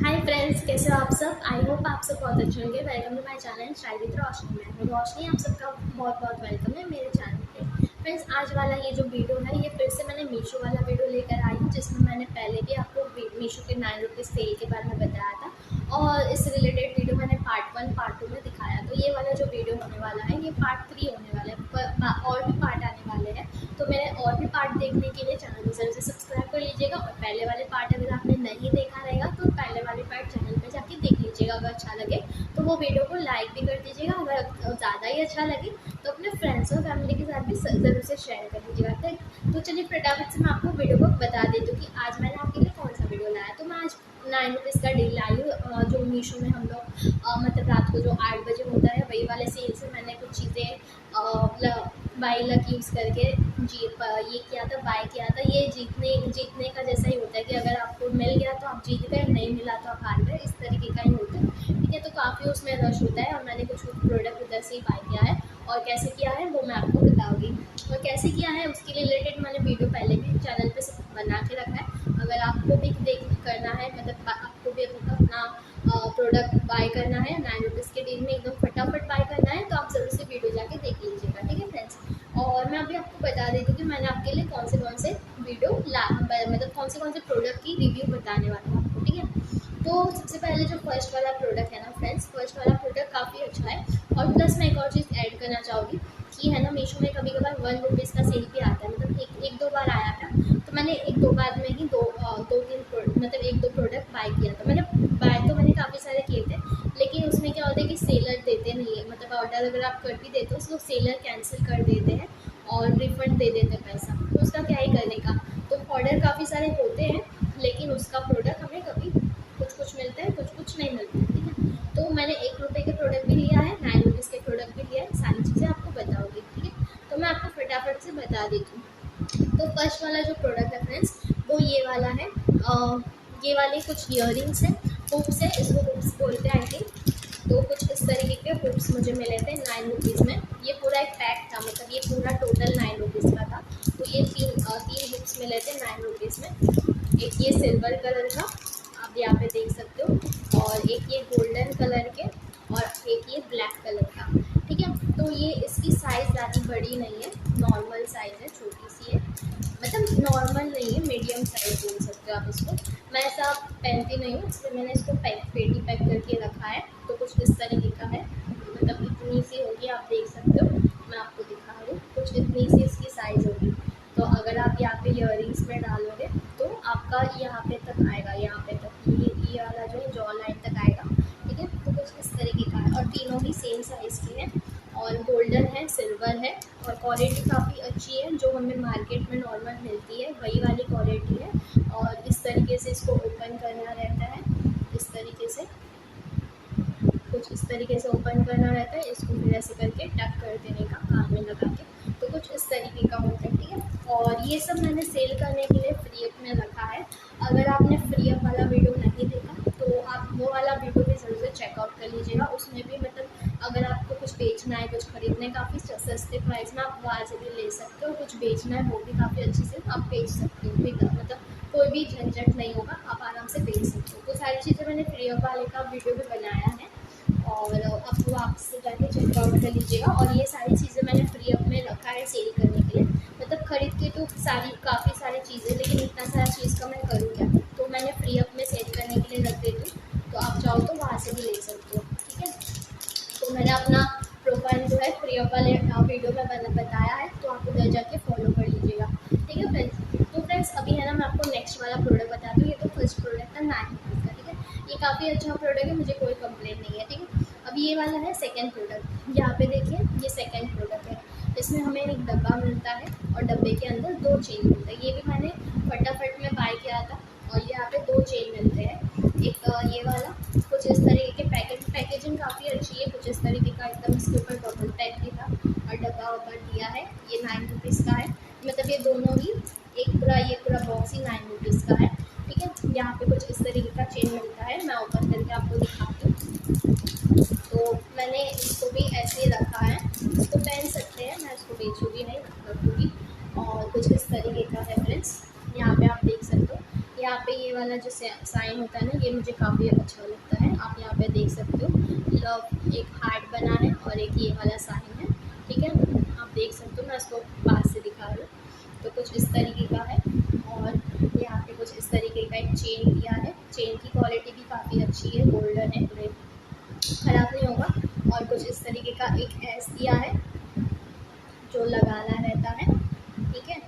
Hi friends, कैसे हो आप सब। आई होप आप सब बहुत अच्छे होंगे। Welcome to my channel style with Roshni. मैं हूँ रोशनी, आप सबका बहुत बहुत वेलकम है मेरे चैनल पे। फ्रेंड्स, आज वाला ये जो वीडियो है ये फिर से मैंने मीशो वाला वीडियो लेकर आई हूँ, जिसमें मैंने पहले भी आपको मीशो के 9 रुपीज़ सेल के बारे में बताया था और इस रिलेटेड वीडियो मैंने पार्ट 1 पार्ट 2 में दिखाया। तो ये वाला जो वीडियो होने वाला है ये पार्ट 3 होने वाला है, और भी पार्ट आने वाले हैं। तो मेरे और भी पार्ट देखने के लिए चैनल को जरूर से सब्सक्राइब कर लीजिएगा और पहले वाले पार्ट अगर आपने नहीं देखा रहेगा तो पहले वाले पार्ट चैनल पे जाके देख लीजिएगा। अगर अच्छा लगे तो वो वीडियो को लाइक भी कर दीजिएगा। अगर ज़्यादा ही अच्छा लगे तो अपने फ्रेंड्स और फैमिली के साथ भी ज़रूर से शेयर कर दीजिएगा। तो चलिए फटाफट से मैं आपको वीडियो को बता देती हूँ कि आज मैंने आपके लिए कौन सा वीडियो लाया। तो मैं आज 9 रुपीज़ का डील लाई हूँ, जो मीशो में हम लोग मतलब रात को जो 8 बजे होता है वही वाले सेल से मैंने कुछ चीज़ें बाई लक यूज़ करके ये किया था, बाय किया था। ये जीतने का जैसा ही होता है कि अगर आपको मिल गया तो आप जीत गए, नहीं मिला तो आप हार गए, इस तरीके का ही होता है। ठीक है, तो काफ़ी उसमें रश होता है और मैंने कुछ प्रोडक्ट उधर से ही बाय किया है और कैसे किया है वो मैं आपको बताऊँगी। और कैसे किया है उसके रिलेटेड मैंने वीडियो पहले भी चैनल पे बना के रखा है। अगर आपको भी देख करना है, मतलब आपको भी अपना प्रोडक्ट बाय करना है 9 रुपीज़ के डील में एकदम फटाफट बाय करना है, तो आप ज़रूर से वीडियो जाके देख लीजिएगा। ठीक है फ्रेंड्स, और मैं अभी आपको बता देती हूँ कि मैंने आपके लिए कौन से वीडियो मतलब कौन से प्रोडक्ट की रिव्यू बताने वाला हूँ आपको। ठीक है, तो सबसे पहले जो फर्स्ट वाला प्रोडक्ट है ना फ्रेंड्स, फर्स्ट वाला प्रोडक्ट काफ़ी अच्छा है। और प्लस मैं एक और चीज़ ऐड करना चाहूँगी कि है ना, मीशो में कभी कभार 1 रुपीज़ का सेल भी आता है। मतलब एक दो बार आया था, तो मैंने एक दो बार में ही दो तीन मतलब एक दो प्रोडक्ट बाय किया था। मैंने काफ़ी सारे किए थे, लेकिन उसमें क्या होता है कि सेलर देते नहीं है। मतलब ऑर्डर अगर आप कर भी देते हो तो सेलर कैंसिल कर देते हैं और रिफंड दे देते हैं पैसा। तो उसका क्या ही करने का। तो ऑर्डर काफ़ी सारे होते हैं, लेकिन उसका प्रोडक्ट हमें कभी कुछ मिलता है, कुछ नहीं मिलता है। ठीक है, तो मैंने 1 रुपये के प्रोडक्ट भी लिया है, 9 रुपीज़ के प्रोडक्ट भी लिया है। सारी चीज़ें आपको बताऊँगी। ठीक है, तो मैं आपको फटाफट से बता देती हूँ। तो फर्स्ट वाला जो प्रोडक्ट है फ्रेंड्स वो ये वाला है। ये वाले कुछ ईयरिंग्स हैं, हुक्स है, इसको हुक्स बोलते हैं आई थिंक। तो कुछ इस तरीके के हुक्स मुझे मिले थे 9 रुपीज़ में। ये पूरा एक पैक था, मतलब ये पूरा टोटल 9 रुपीज़ का था। तो ये तीन हुक्स मिले थे 9 रुपीज़ में। एक ये सिल्वर कलर का आप यहाँ पे देख सकते हो, और एक ये गोल्डन कलर के, और एक ये ब्लैक कलर का। ठीक है, तो ये इसकी साइज़ ज़्यादा बड़ी नहीं है, नॉर्मल साइज़ है, छोटी सी है। मतलब नॉर्मल नहीं है, मीडियम साइज़ बोल सकते हो आप इसको। मैं ऐसा पहनती नहीं हूँ, इसलिए मैंने इसको पेटी पैक करके रखा है। तो कुछ इस तरीके का है, मतलब इतनी सी होगी, आप देख सकते हो। मैं आपको दिखा रही हूँ, कुछ इतनी सी इसकी साइज़ होगी। तो अगर आप यहाँ पे ईयरिंग्स में डालोगे तो आपका यहाँ पे तक आएगा, यहाँ पे तक ये वाला जो है जॉ लाइन तक आएगा। ठीक है, तो कुछ इस तरीके का है और तीनों ही सेम साइज़ की है, और गोल्डन है, सिल्वर है, और क्वालिटी काफ़ी अच्छी है। जो हमें मार्केट में नॉर्मल मिलती है वही वाली क्वालिटी है। और इस तरीके से इसको ओपन करना रहता है, इस तरीके से कुछ इस तरीके से ओपन करना रहता है। इसको फिर ऐसे करके टक कर देने का, कान में लगा के। तो कुछ इस तरीके का होता है। ठीक है, और ये सब मैंने सेल करने के लिए फ्री अप में रखा है। अगर आपने फ्री अप वाला वीडियो नहीं देखा तो आप वो वाला वीडियो भी ज़रूर से चेकआउट कर लीजिएगा। उसमें भी मतलब अगर आपको कुछ बेचना है, कुछ खरीदना है काफ़ी सस्ते प्राइस में, आप वहाँ से भी ले सकते हो। कुछ बेचना है वो भी काफ़ी अच्छे से आप बेच सकते हो। मतलब कोई भी झंझट नहीं होगा, आप आराम से बेच सकते हो। तो सारी चीज़ें मैंने फ्री अप वाले का वीडियो भी बनाया है, और आपको वापस से जाके चेकआउट कर लीजिएगा। और ये सारी चीज़ें मैंने फ्री अप में रखा है सेल करने के लिए। मतलब खरीद के तो काफ़ी सारी चीज़ें, लेकिन इतना सारा चीज़ का मैं करूँ क्या। तो मैंने फ्री अप में सेल करने के लिए रख देती हूँ, तो आप चाहो तो वहाँ से भी ले सकते हो। ठीक है, तो मैंने अपना प्रोफाइल जो है फ्री अप वाले वीडियो में बताया है, तो आप उधर जाके फॉलो कर लीजिएगा। ठीक है फ्रेंड्स, तो फ्रेंड्स अभी है ना मैं आपको नेक्स्ट वाला प्रोडक्ट बता दूँ। ये तो फर्स्ट प्रोडक्ट था 9 रुपीज़ का। ठीक है, ये काफ़ी अच्छा प्रोडक्ट है, मुझे कोई कंप्लेन नहीं है। ठीक है, अभी ये वाला है सेकंड प्रोडक्ट। यहाँ पे देखिए, ये सेकंड प्रोडक्ट है। इसमें हमें एक डब्बा मिलता है और डब्बे के अंदर 2 चेन मिलता है। ये भी मैंने फटाफट में बाय किया था, और यहाँ पे 2 चेन मिलते हैं। एक ये वाला कुछ इस तरीके के पैकेजिंग काफ़ी अच्छी है, कुछ इस तरीके का एकदम। इसके ऊपर बबल टाइप भी था और डब्बा वब्बा दिया है। ये 9 रुपीज़ का है, मतलब ये दोनों ही ये पूरा बॉक्स ही 9 रुपीज़ का है। ठीक है, यहाँ पे कुछ इस तरीके का चेन मिलता है, मैं ओपन करके आपको दिखाती हूँ। तो मैंने इसको भी ऐसे ही रखा है, इसको पहन सकते हैं, मैं इसको बेचूँगी नहीं, रखूँगी। और कुछ इस तरीके का है फ्रेंड्स, यहाँ पे आप देख सकते हो। यहाँ पे ये वाला वाला जो साइन होता है ना, ये मुझे काफ़ी अच्छा लगता है। आप यहाँ पे देख सकते हो लव एक हार्ट बना है और एक ये वाला साइन है, ठीक है। आप देख सकते हो, मैं इसको पास से दिखा रही हूँ। तो कुछ इस तरीके का है और यहाँ पे कुछ इस तरीके का एक चेन दिया है। चेन की क्वालिटी भी काफ़ी अच्छी है, गोल्डन है, पूरे ख़राब नहीं होगा। और कुछ इस तरीके का एक एस दिया है जो लगाना रहता है, ठीक है।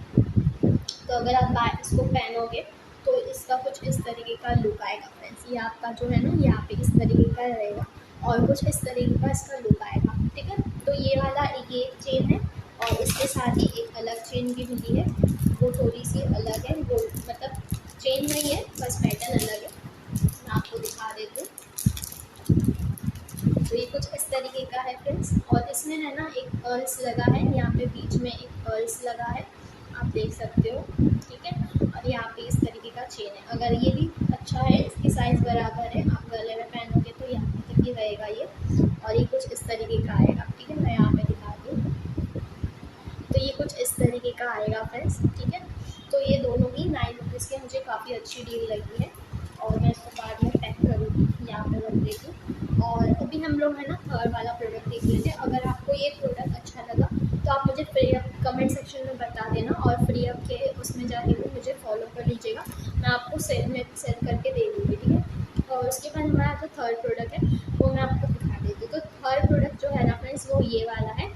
तो अगर आप इसको पहनोगे तो इसका कुछ इस तरीके का लुक आएगा फ्रेंड्स। ये आपका जो है ना, यहाँ पे इस तरीके का रहेगा और कुछ इस तरीके का इसका लुक आएगा, ठीक है। तो ये वाला ये चेन है और इसके साथ ही एक अलग चेन भी मिली है, वो थोड़ी सी अलग है, वो मतलब चेन नहीं है, बस पैटर्न अलग है। मैं आपको दिखा देती हूँ। तो ये कुछ इस तरीके का है फ्रेंड्स। और इसमें है ना एक पर्ल्स लगा है, यहाँ पे बीच में एक पर्ल्स लगा है, आप देख सकते हो, ठीक है। और यहाँ पे इस तरीके का चेन है। अगर ये भी अच्छा है, इसकी साइज़ बराबर है, आप गले में पहनोगे तो यहाँ पे तक ही रहेगा ये। और ये कुछ इस तरीके का आएगा, ठीक है। मैं यहाँ पे दिखाती हूँ। तो ये कुछ इस तरीके का आएगा फ्रेंड्स, ठीक है। तो ये दोनों ही 9 रुपीज़ के मुझे काफ़ी अच्छी डील लगी है और मैं इसको बाद में पैक करूँगी, यहाँ पे रख देगी। और अभी हम लोग है ना थर्ड वाला प्रोडक्ट देख लेते हैं। अगर आपको ये प्रोडक्ट अच्छा लगा तो आप मुझे फ्री अप कमेंट सेक्शन में बता देना और फ्री अप के उसमें जाके भी मुझे फॉलो कर लीजिएगा। मैं आपको सेल में सेल करके दे दूँगी, ठीक है। और उसके बाद हमारा जो थर्ड प्रोडक्ट है वो मैं आपको दिखा देती हूँ। तो थर्ड प्रोडक्ट जो है ना फ्रेंड्स, वो ये वाला है।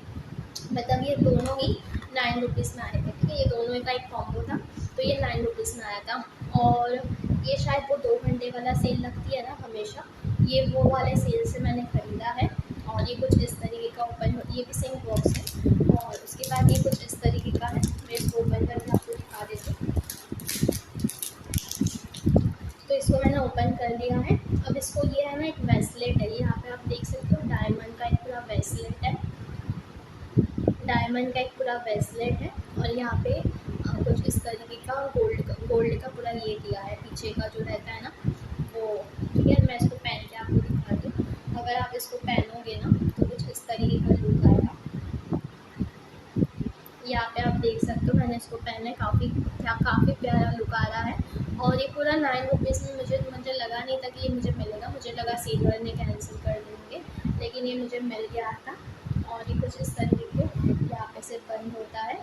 मतलब ये दोनों ही 9 रुपीज़ में आए थे, ठीक है। ये दोनों का एक कॉम्बो था, तो ये 9 रुपीज़ में आया था। और ये शायद वो 2 घंटे वाला सेल लगती है ना हमेशा, ये वो वाले सेल से मैंने ख़रीदा है। और ये कुछ इस तरीके का ओपन होती है, ये भी सेम बॉक्स है। और उसके बाद ये कुछ इस तरीके का है, मैं इसको ओपन करके आपको दिखा देती हूँ। तो इसको मैंने ओपन कर लिया है। अब इसको ये है ना एक ब्रेसलेट है, यहाँ पे आप देख सकते हो डायमंड का एक पूरा ब्रेसलेट है, डायमंड का एक पूरा ब्रेसलेट है। और यहाँ पे कुछ इस तरीके का गोल्ड का पूरा ये दिया है, पीछे का जो रहता है ना वो, ठीक है। मैं इसको पहन के आपको दिखाती हूँ। अगर आप इसको पहनोगे ना तो कुछ इस तरीके का लुक आएगा। यहाँ पे आप देख सकते हो, मैंने इसको पहने, काफ़ी प्यारा लुक आ रहा है। और ये पूरा 9 रुपीज़ में मुझे लगा नहीं था कि ये मुझे मिलेगा। मुझे लगा सेल वाले कैंसिल कर देंगे, लेकिन ये मुझे मिल गया था। और ये कुछ इस तरीके के यहाँ पे से बंद होता है,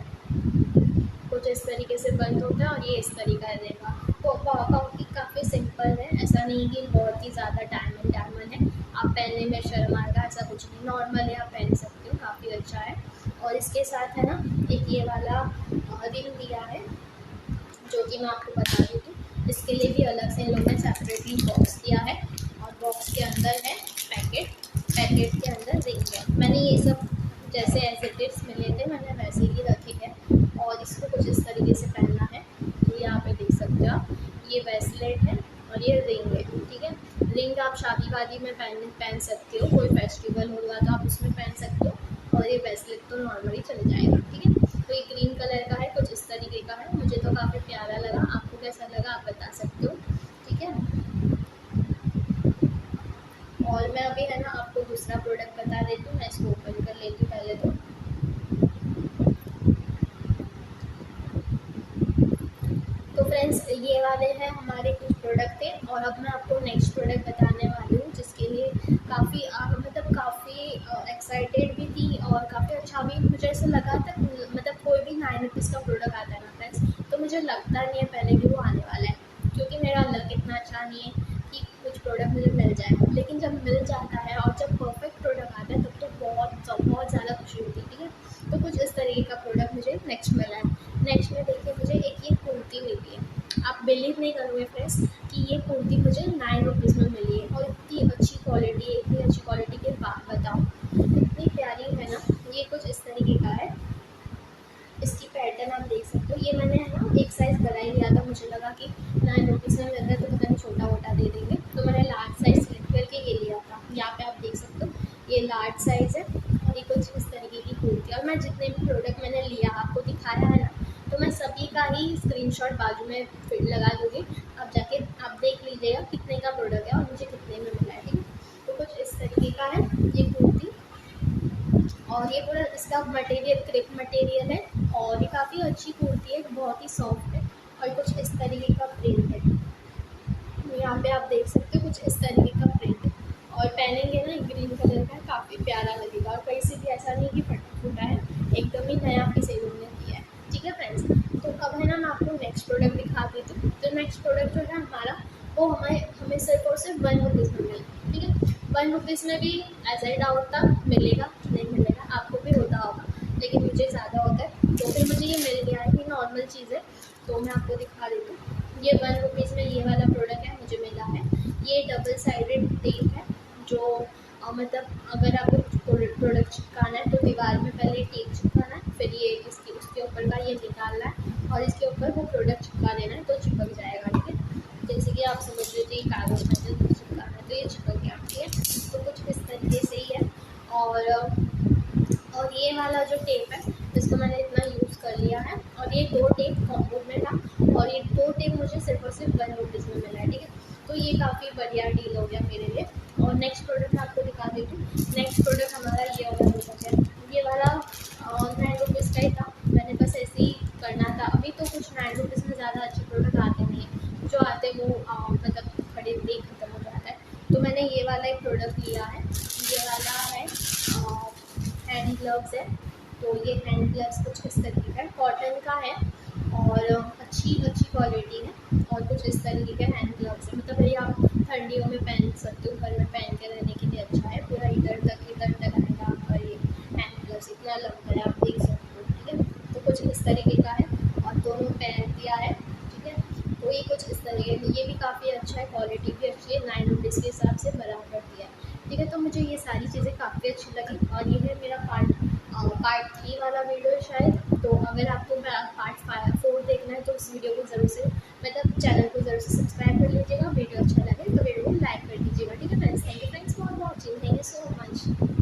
कुछ इस तरीके से बंद होता है और ये इस तरीका रहेगा। तो काफ़ी सिंपल है, ऐसा नहीं कि बहुत ही ज़्यादा डायमंड है। आप पहनने में शर्म आएगा, ऐसा कुछ नहीं, नॉर्मली आप पहन सकते हो, काफ़ी अच्छा है। और इसके साथ है ना एक ये वाला रिंग दिया है, जो कि मैं आपको बता देती हूँ। इसके लिए भी अलग से इन लोगों ने सेपरेटली बॉक्स दिया है और बॉक्स के अंदर है पैकेट के अंदर रिंग है। मैंने ये सब जैसे ऐसे टिप्स मिले थे मैंने वैसे ही रखे हैं। और इसको कुछ इस तरीके से पहनना है, तो यहाँ पे देख सकते हो आप, ये ब्रेसलेट है और ये रिंग है, ठीक है। रिंग आप शादी वादी में पहन सकते हो, कोई फेस्टिवल होगा तो आप उसमें पहन सकते हो। और ये ब्रेसलेट तो नॉर्मली चल जाएगा, ठीक है। तो ये ग्रीन कलर का है, कुछ इस तरीके का है, मुझे तो काफ़ी प्यारा लगा। आपको कैसा लगा आप बता सकते हो, ठीक है। और मैं अभी है ना आपको दूसरा प्रोडक्ट बता देती हूँ। मैं इसको ओपन कर लेती हूँ पहले तो फ्रेंड्स ये वाले हैं हमारे कुछ प्रोडक्ट थे। और अब मैं आपको नेक्स्ट प्रोडक्ट बताने वाली हूँ, जिसके लिए काफ़ी एक्साइटेड भी थी और काफ़ी अच्छा भी मुझे ऐसा लगा था। मतलब कोई भी 9 रुपीज़ का प्रोडक्ट आता है ना फ्रेंड्स, तो मुझे लगता नहीं है पहले कि वो आने वाला है, क्योंकि मेरा लक इतना अच्छा नहीं है कि कुछ प्रोडक्ट मुझे मिल जाए। लेकिन जब मिल जाता है और जब परफेक्ट प्रोडक्ट आता है तब तो बहुत ज़्यादा खुशी होती है, ठीक है। तो कुछ इस तरीके का प्रोडक्ट मुझे नेक्स्ट मिला है। नेक्स्ट में देखिए मुझे एक ये कुर्ती मिली है। आप बिलीव नहीं करोगे फ्रेंड्स कि ये कुर्ती मुझे 9 रुपीज़ में मिली है और इतनी अच्छी क्वालिटी के बाद बताओ, इतनी प्यारी है ना। ये कुछ इस तरीके का है, इसकी पैटर्न आप देख सकते हो। ये मैंने है ना एक साइज़ बड़ा ही लिया था, मुझे लगा कि 9 रुपीज़ में मिल रहा है तो पता नहीं छोटा वोटा दे देंगे, तो मैंने लार्ज साइज़ सेलेक्ट करके ये लिया था। यहाँ पे आप देख सकते हो ये लार्ज साइज़ है और ये कुछ इस तरीके की कुर्ती। और मैं जितने भी प्रोडक्ट मैंने लिया आपको दिखाया है ना, तो मैं सभी का ही स्क्रीनशॉट बाजू में फिर लगा दूँगी। अब जाके आप देख लीजिएगा कितने का प्रोडक्ट है और मुझे कितने में मिला है, ठीक है। तो कुछ इस तरीके का है ये कुर्ती। और ये पूरा इसका मटेरियल क्रेप मटेरियल है और ये काफ़ी अच्छी कुर्ती है, बहुत ही सॉफ्ट है और कुछ इस तरीके का प्रिंट है। यहाँ पे आप देख सकते हो कुछ इस तरीके का प्रिंट, और पहनेंगे ना ग्रीन कलर का, काफ़ी प्यारा लगेगा और कहीं से भी ऐसा नहीं कि फटा फूटा है, एकदम ही नया पीस इन्होंने दिया है। ठीक है फ्रेंड्स, तो अब है ना मैं आपको नेक्स्ट प्रोडक्ट दिखा देती हूँ। तो नेक्स्ट प्रोडक्ट जो है हमारा वो हमें सिर्फ और सिर्फ 1 रुपीज़ में मिलेगा। ठीक है, 1 रुपीज़ में भी ऐसा ही डाउट था मिलेगा नहीं मिलेगा, आपको भी होता होगा, लेकिन मुझे ज़्यादा होता है, तो फिर मुझे ये मिल गया है। ये नॉर्मल चीज़ है, तो मैं आपको दिखा देती हूँ। ये 1 रुपीज़ में ये वाला प्रोडक्ट है, मुझे मिला है। ये डबल साइडेड टेप है, जो मतलब अगर आपको प्रोडक्ट चिपकाना है तो दीवार में पहले टेप चिपकाना है, फिर ये उसके ऊपर का ये निकालना है और इसके ऊपर वो प्रोडक्ट चिपका देना है, तो चिपक जाएगा। ठीक है, जैसे कि आप समझ लीजिए कागज़ में चिपकाना है तो ये चिपक गया। ठीक है, तो कुछ इस तरीके से ही है। और ये वाला जो टेप है इसको मैंने इतना यूज़ कर लिया है, और ये 2 टेप कॉम्बो में था, और ये 2 टेप मुझे सिर्फ और सिर्फ 1 रुपीज़ में मिला है। ठीक है, तो ये काफ़ी बढ़िया डील हो गया मेरे लिए। और नेक्स्ट प्रोडक्ट मैं आपको दिखा देती हूँ। नेक्स्ट प्रोडक्ट हमारा ये वाला प्रोडक्ट है। ये वाला 9 रुपीज़ का ही था, मैंने बस ऐसे ही करना था। अभी तो कुछ 9 रुपीज़ में ज़्यादा अच्छे प्रोडक्ट आते नहीं हैं, जो आते वो मतलब खरीद के ख़त्म हो जाता है। तो मैंने ये वाला एक प्रोडक्ट लिया है। ये वाला है हैंड ग्लव्स है। तो ये हैंड ग्लव्स कुछ इस तरीके का है, कॉटन का है और अच्छी क्वालिटी है, और कुछ इस तरीके के हैंड ग्लव्स है। मतलब ये आप ठंडियों में पहन सकते हो, घर में पहन के रहने के लिए अच्छा है। पूरा इधर तक आएगा आपका ये हैंड ग्लव्स, इतना लंबा है, आप देख सकते हो। ठीक है, तो कुछ इस तरीके का है और दोनों पहन दिया है। ठीक है, तो ये कुछ इस तरीके का, ये भी काफ़ी अच्छा है, क्वालिटी भी अच्छी है, 9 रुपीज़ के हिसाब से बराबर दिया है। ठीक है, तो मुझे ये सारी चीज़ें काफ़ी अच्छी लगी, और ये है मेरा पार्ट 3 वाला वीडियो शायद। तो अगर आपको पार्ट 4 देखना है तो उस वीडियो को ज़रूर से मतलब चैनल को ज़रूर से सब्सक्राइब कर लीजिएगा। वीडियो अच्छा लगे तो वीडियो को लाइक कर दीजिएगा। ठीक है friends, thank you friends for watching, thank you so much.